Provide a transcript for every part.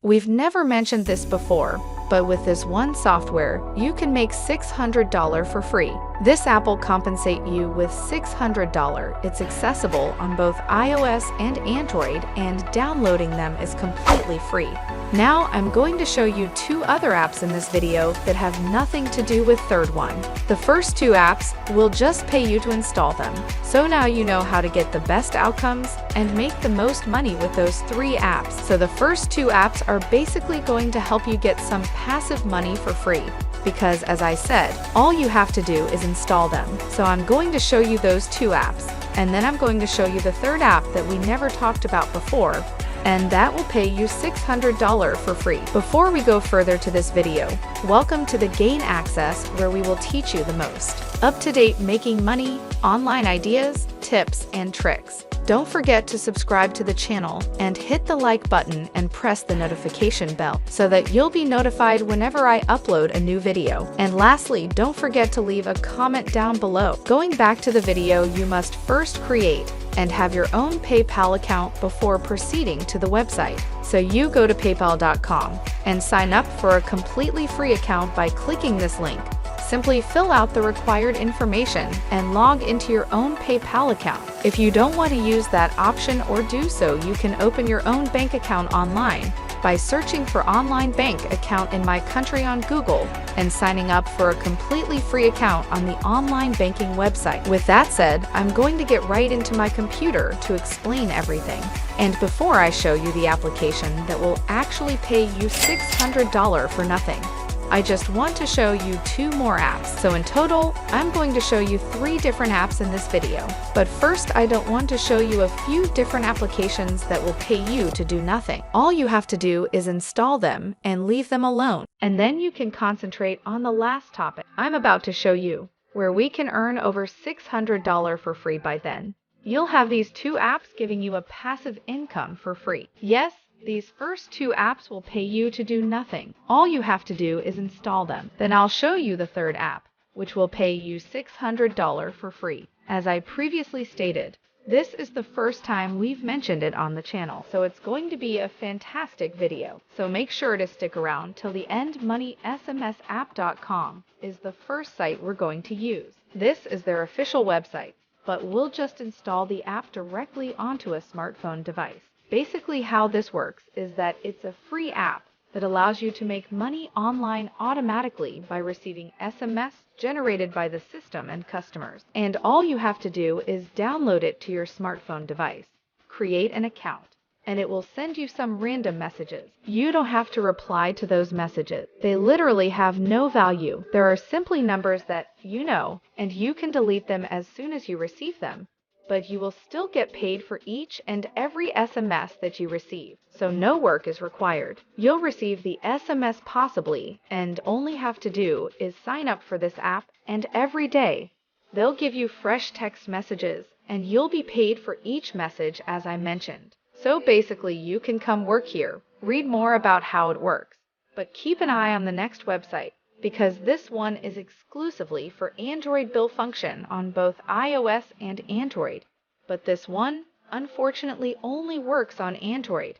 We've never mentioned this before, but with this one software, you can make $600 for free. This app will compensate you with $600. It's accessible on both iOS and Android, and downloading them is completely free. Now I'm going to show you two other apps in this video that have nothing to do with third one. The first two apps will just pay you to install them. So now you know how to get the best outcomes and make the most money with those three apps. So the first two apps are basically going to help you get some passive money for free, because as I said, all you have to do is install them. So I'm going to show you those two apps, and then I'm going to show you the third app that we never talked about before, and that will pay you $600 for free. Before we go further to this video, welcome to the Gain Access, where we will teach you the most up-to-date making money, online ideas, tips, and tricks. Don't forget to subscribe to the channel and hit the like button and press the notification bell so that you'll be notified whenever I upload a new video. And lastly, don't forget to leave a comment down below. Going back to the video, you must first create and have your own PayPal account before proceeding to the website. So you go to paypal.com and sign up for a completely free account by clicking this link. Simply fill out the required information and log into your own PayPal account. If you don't want to use that option or do so, you can open your own bank account online by searching for online bank account in my country on Google and signing up for a completely free account on the online banking website. With that said, I'm going to get right into my computer to explain everything. And before I show you the application that will actually pay you $600 for nothing, I just want to show you two more apps. So in total, I'm going to show you 3 different apps in this video. But first, I don't want to show you a few different applications that will pay you to do nothing. All you have to do is install them and leave them alone. And then you can concentrate on the last topic I'm about to show you, where we can earn over $600 for free by then. You'll have these two apps giving you a passive income for free. Yes, these first two apps will pay you to do nothing. All you have to do is install them. Then I'll show you the third app, which will pay you $600 for free. As I previously stated, this is the first time we've mentioned it on the channel, so it's going to be a fantastic video. So make sure to stick around till the end. MoneySMSapp.com is the first site we're going to use. This is their official website, but we'll just install the app directly onto a smartphone device. Basically, how this works is that it's a free app that allows you to make money online automatically by receiving SMS generated by the system and customers. And all you have to do is download it to your smartphone device, create an account, and it will send you some random messages. You don't have to reply to those messages. They literally have no value. There are simply numbers that you know, and you can delete them as soon as you receive them. But you will still get paid for each and every SMS that you receive, so no work is required. You'll receive the SMS possibly, and only have to do is sign up for this app, and every day they'll give you fresh text messages, and you'll be paid for each message as I mentioned. So basically, you can come work here, read more about how it works, but keep an eye on the next website, because this one is exclusively for Android bill function on both iOS and Android. But this one, unfortunately, only works on Android.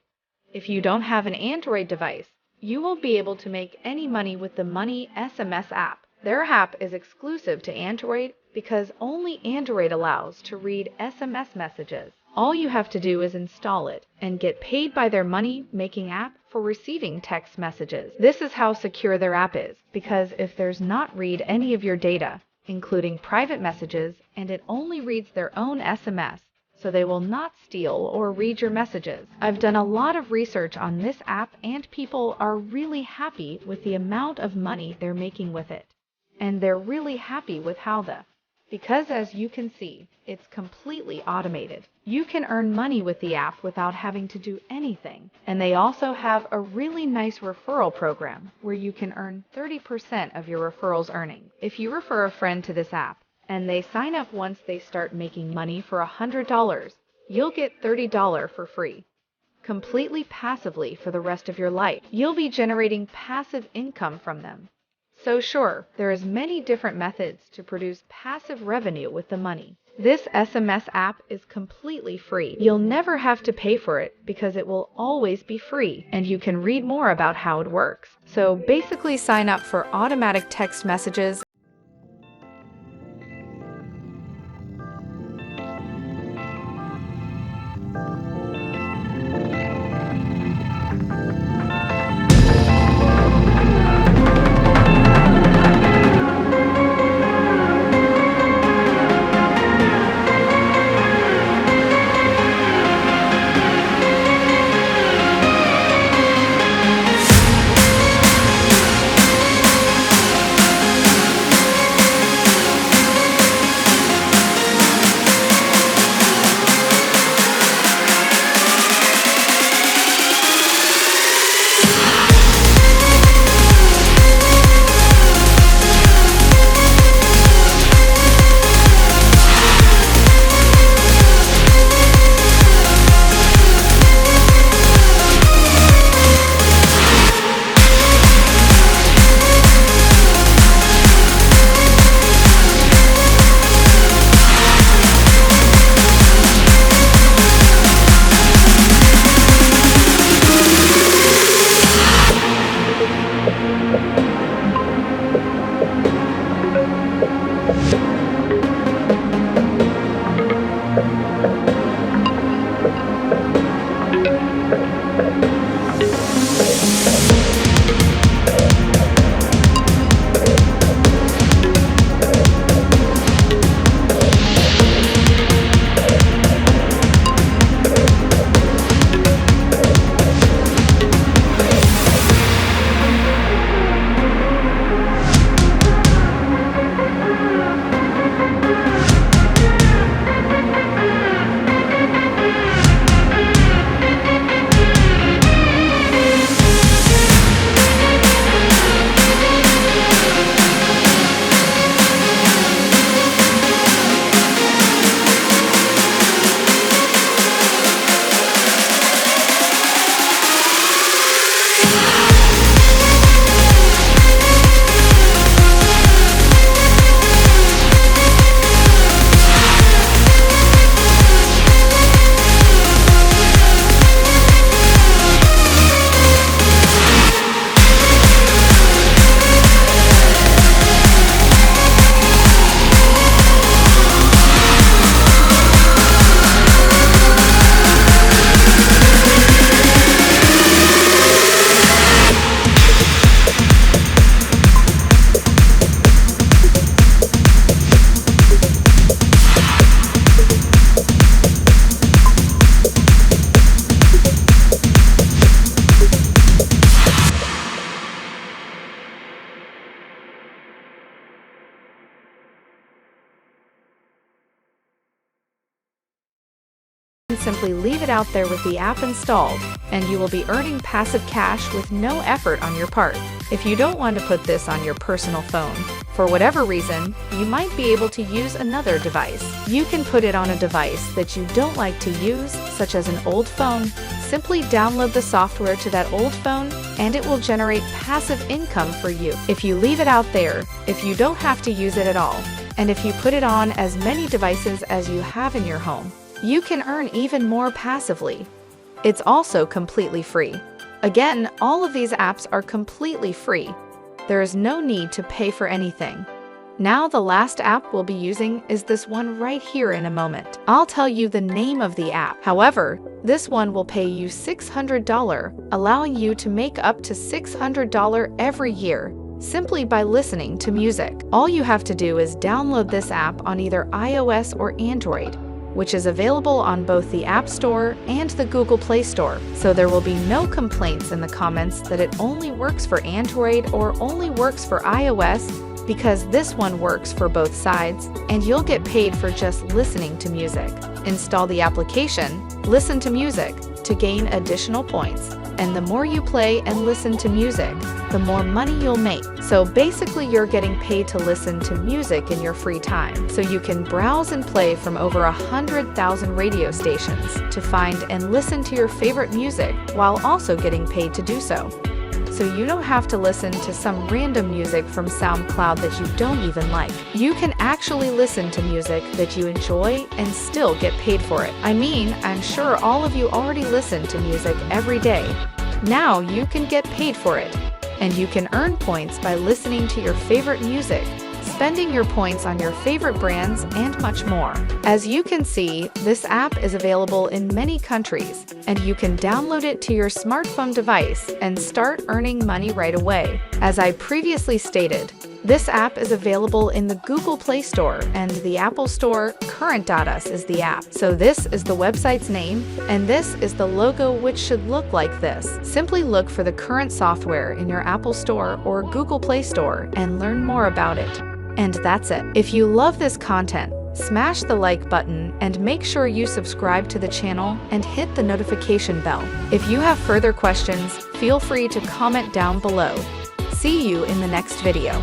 If you don't have an Android device, you won't be able to make any money with the Money SMS app. Their app is exclusive to Android because only Android allows to read SMS messages. All you have to do is install it and get paid by their money-making app for receiving text messages. This is how secure their app is, because if there's not read any of your data, including private messages, and it only reads their own SMS, so they will not steal or read your messages. I've done a lot of research on this app, and people are really happy with the amount of money they're making with it. And they're really happy with because as you can see, it's completely automated. You can earn money with the app without having to do anything. And they also have a really nice referral program where you can earn 30% of your referrals earning. If you refer a friend to this app and they sign up once they start making money for $100, you'll get $30 for free, completely passively for the rest of your life. You'll be generating passive income from them. So sure, there is many different methods to produce passive revenue with the money. This SMS app is completely free. You'll never have to pay for it because it will always be free, and you can read more about how it works. So basically sign up for automatic text messages. Simply leave it out there with the app installed, and you will be earning passive cash with no effort on your part. If you don't want to put this on your personal phone, for whatever reason, you might be able to use another device. You can put it on a device that you don't like to use, such as an old phone. Simply download the software to that old phone, and it will generate passive income for you. If you leave it out there, if you don't have to use it at all, and if you put it on as many devices as you have in your home, you can earn even more passively. It's also completely free. Again, all of these apps are completely free. There is no need to pay for anything. Now the last app we'll be using is this one right here in a moment. I'll tell you the name of the app. However, this one will pay you $600, allowing you to make up to $600 every year simply by listening to music. All you have to do is download this app on either iOS or Android, which is available on both the App Store and the Google Play Store. So there will be no complaints in the comments that it only works for Android or only works for iOS, because this one works for both sides, and you'll get paid for just listening to music. Install the application, Listen to Music, to gain additional points. And the more you play and listen to music, the more money you'll make. So basically you're getting paid to listen to music in your free time. So you can browse and play from over 100,000 radio stations to find and listen to your favorite music while also getting paid to do so. so you don't have to listen to some random music from SoundCloud that you don't even like. You can actually listen to music that you enjoy and still get paid for it. I mean, I'm sure all of you already listen to music every day. Now you can get paid for it. And you can earn points by listening to your favorite music, spending your points on your favorite brands, and much more. As you can see, this app is available in many countries, and you can download it to your smartphone device and start earning money right away. As I previously stated, this app is available in the Google Play Store and the Apple Store. Current.us is the app. So this is the website's name, and this is the logo, which should look like this. Simply look for the Current software in your Apple Store or Google Play Store and learn more about it. And that's it. If you love this content, smash the like button and make sure you subscribe to the channel and hit the notification bell. If you have further questions, feel free to comment down below. See you in the next video.